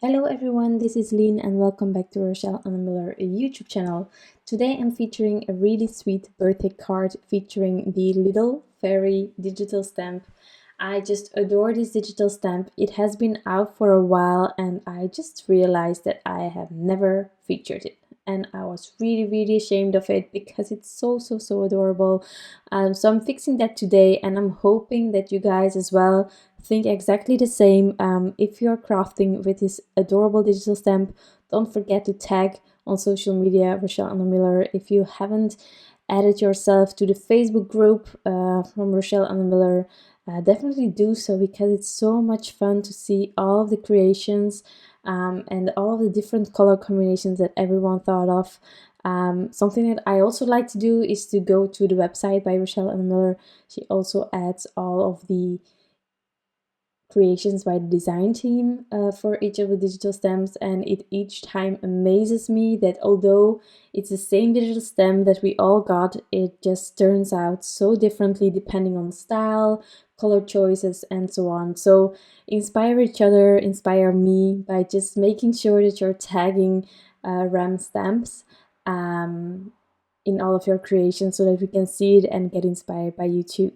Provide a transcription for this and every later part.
Hello everyone, this is Lien and welcome back to Rachelle Anne Miller YouTube channel. Today I'm featuring a really sweet birthday card featuring the little fairy digital stamp. I just adore this digital stamp. It has been out for a while and I just realized that I have never featured it. And I was really ashamed of it because it's so adorable. So I'm fixing that today and I'm hoping that you guys as well think exactly the same. If you're crafting with this adorable digital stamp, don't forget to tag on social media Rachelle Anne Miller. If you haven't added yourself to the Facebook group from Rachelle Anne Miller, definitely do so because it's so much fun to see all of the creations and all of the different color combinations that everyone thought of. Something that I also like to do is to go to the website by Rachelle Anne Miller. She also adds all of the creations by the design team for each of the digital stamps, and it each time amazes me that although it's the same digital stamp that we all got, it just turns out so differently depending on style, color choices, and so on. So inspire each other, inspire me by just making sure that you're tagging RAM stamps in all of your creations so that we can see it and get inspired by you too.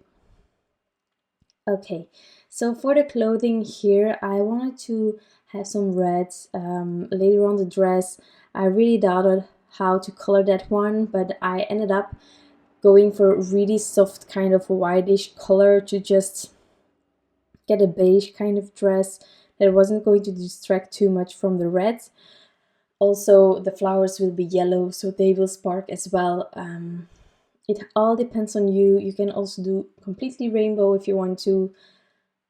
Okay, so for the clothing here, I wanted to have some reds. Later on the dress, I really doubted how to color that one, but I ended up going for a really soft kind of a whitish color to just get a beige kind of dress that wasn't going to distract too much from the reds. Also, the flowers will be yellow, so they will spark as well. It all depends on you. You can also do completely rainbow if you want to.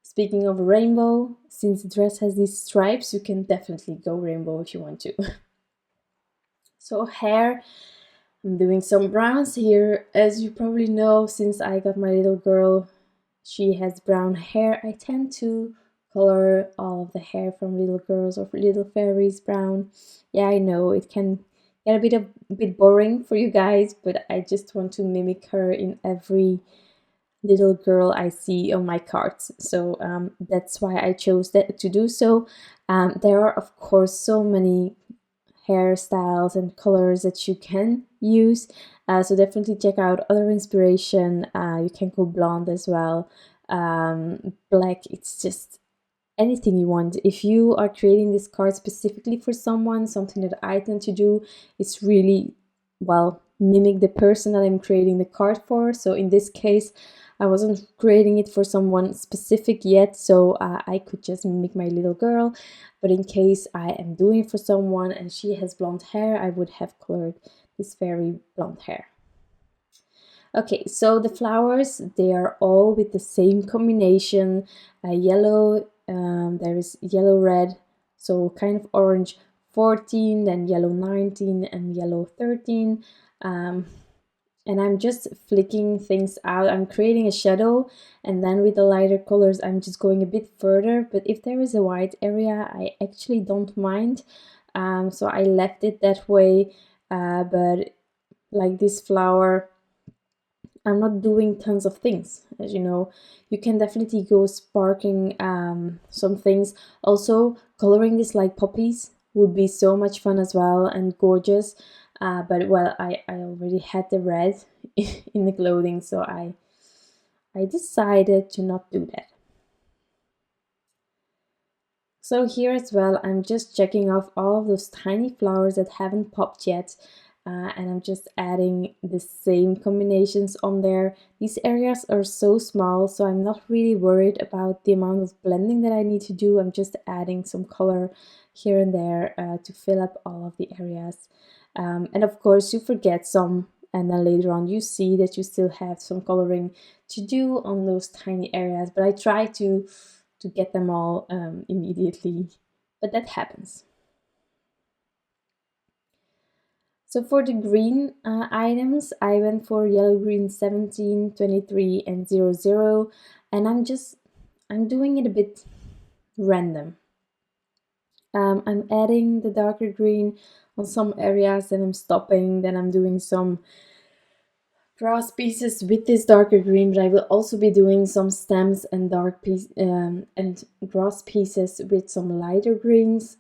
Speaking of rainbow, since the dress has these stripes, you can definitely go rainbow if you want to. So hair, I'm doing some browns here. As you probably know, since I got my little girl, she has brown hair. I tend to color all of the hair from little girls or little fairies brown. Yeah, I know it can get a bit boring for you guys, but I just want to mimic her in every little girl I see on my cards. So that's why I chose that to do so. There are of course so many hairstyles and colors that you can use, so definitely check out other inspiration. You can go blonde as well, black, it's just anything you want. If you are creating this card specifically for someone, something that I tend to do is really, well, mimic the person that I'm creating the card for. So in this case, I wasn't creating it for someone specific yet, so I could just mimic my little girl. But in case I am doing it for someone and she has blonde hair, I would have colored this very blonde hair. Okay, so the flowers, they are all with the same combination, yellow, there is yellow red, so kind of orange 14, then yellow 19 and yellow 13. And I'm just flicking things out. I'm creating a shadow, and then with the lighter colors I'm just going a bit further, but if there is a white area I actually don't mind, so I left it that way. But like this flower, I'm not doing tons of things. As you know, you can definitely go sparking some things. Also, coloring this like poppies would be so much fun as well and gorgeous. But well, I already had the red in the clothing, so I decided to not do that. So here as well, I'm just checking off all of those tiny flowers that haven't popped yet. And I'm just adding the same combinations on there. These areas are so small, so I'm not really worried about the amount of blending that I need to do. I'm just adding some color here and there to fill up all of the areas. And of course you forget some, and then later on you see that you still have some coloring to do on those tiny areas, but I try to get them all immediately, but that happens. So for the green items, I went for yellow, green 17, 23, and 00, and I'm doing it a bit random. I'm adding the darker green on some areas, then I'm stopping, then I'm doing some grass pieces with this darker green, but I will also be doing some stems and and grass pieces with some lighter greens.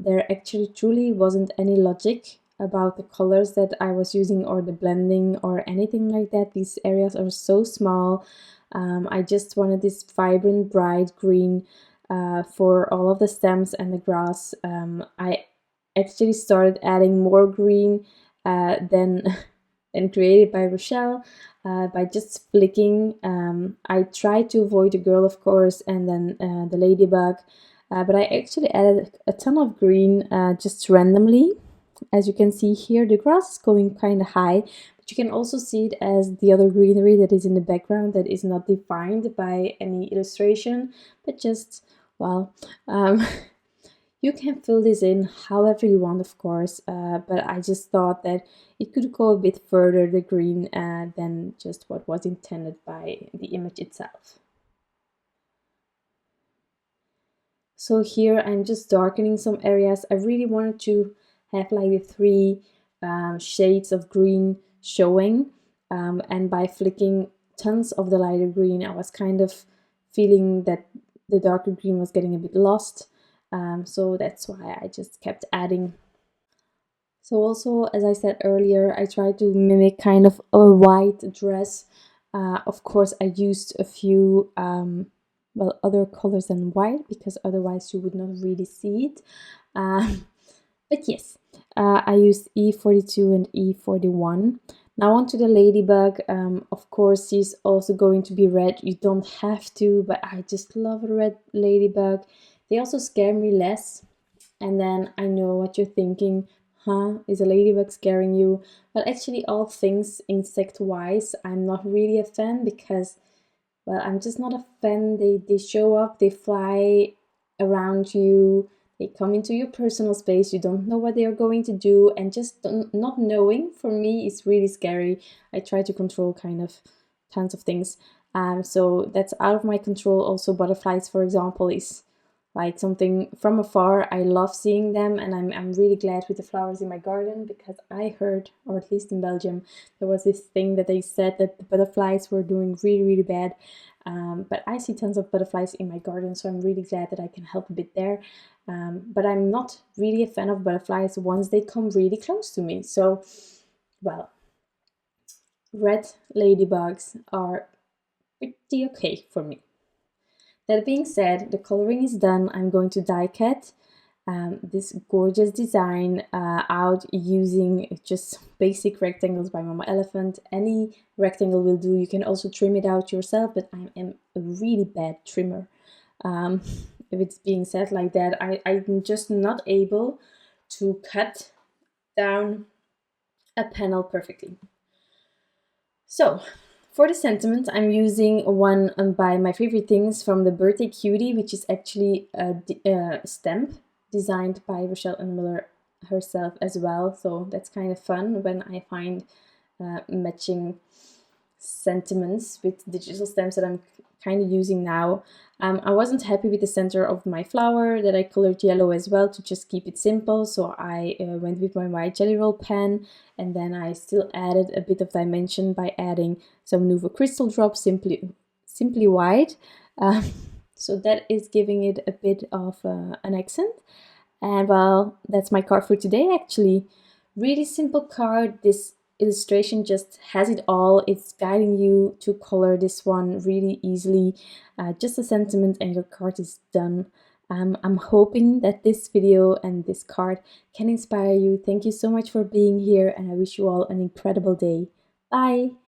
There actually truly wasn't any logic about the colors that I was using or the blending or anything like that. These areas are so small. I just wanted this vibrant bright green for all of the stems and the grass. I actually started adding more green than and created by Rachelle by just flicking. I tried to avoid the girl, of course, and then the ladybug, but I actually added a ton of green just randomly. As you can see here, the grass is going kind of high, but you can also see it as the other greenery that is in the background that is not defined by any illustration, but just, well, you can fill this in however you want, of course, but I just thought that it could go a bit further, the green, than just what was intended by the image itself. So here I'm just darkening some areas. I really wanted to have like the three shades of green showing, and by flicking tons of the lighter green, I was kind of feeling that the darker green was getting a bit lost. So that's why I just kept adding. So also, as I said earlier, I tried to mimic kind of a white dress. Of course, I used a few well, other colors than white, because otherwise you would not really see it. But yes, I used E42 and E41. Now onto the ladybug. Of course, she's also going to be red. You don't have to, but I just love a red ladybug. They also scare me less. And then I know what you're thinking, huh? Is a ladybug scaring you? Well, actually, all things insect-wise, I'm not really a fan, because, well, I'm just not a fan. They show up, they fly around you, they come into your personal space, you don't know what they are going to do, and just not knowing, for me, is really scary. I try to control kind of tons of things. So that's out of my control. Also, butterflies, for example, is like something from afar. I love seeing them, and I'm really glad with the flowers in my garden, because I heard, or at least in Belgium, there was this thing that they said that the butterflies were doing really, really bad. But I see tons of butterflies in my garden, so I'm really glad that I can help a bit there. But I'm not really a fan of butterflies once they come really close to me. So, well, red ladybugs are pretty okay for me. That being said, the coloring is done. I'm going to die cut this gorgeous design out using just basic rectangles by Mama Elephant. Any rectangle will do. You can also trim it out yourself, but I am a really bad trimmer. If it's being said like that, I'm just not able to cut down a panel perfectly. So, for the sentiment, I'm using one by My Favorite Things from the Birthday Cutie, which is actually a stamp designed by Rachelle Anne Miller herself as well. So that's kind of fun when I find matching sentiments with digital stamps that I'm kind of using now. I wasn't happy with the center of my flower, that I colored yellow as well to just keep it simple, so I went with my white Jelly Roll pen, and then I still added a bit of dimension by adding some Nuvo Crystal Drops, simply white. So that is giving it a bit of an accent. And well, that's my card for today actually. Really simple card. This illustration just has it all. It's guiding you to color this one really easily. Just a sentiment and your card is done. I'm hoping that this video and this card can inspire you. Thank you so much for being here, and I wish you all an incredible day. Bye!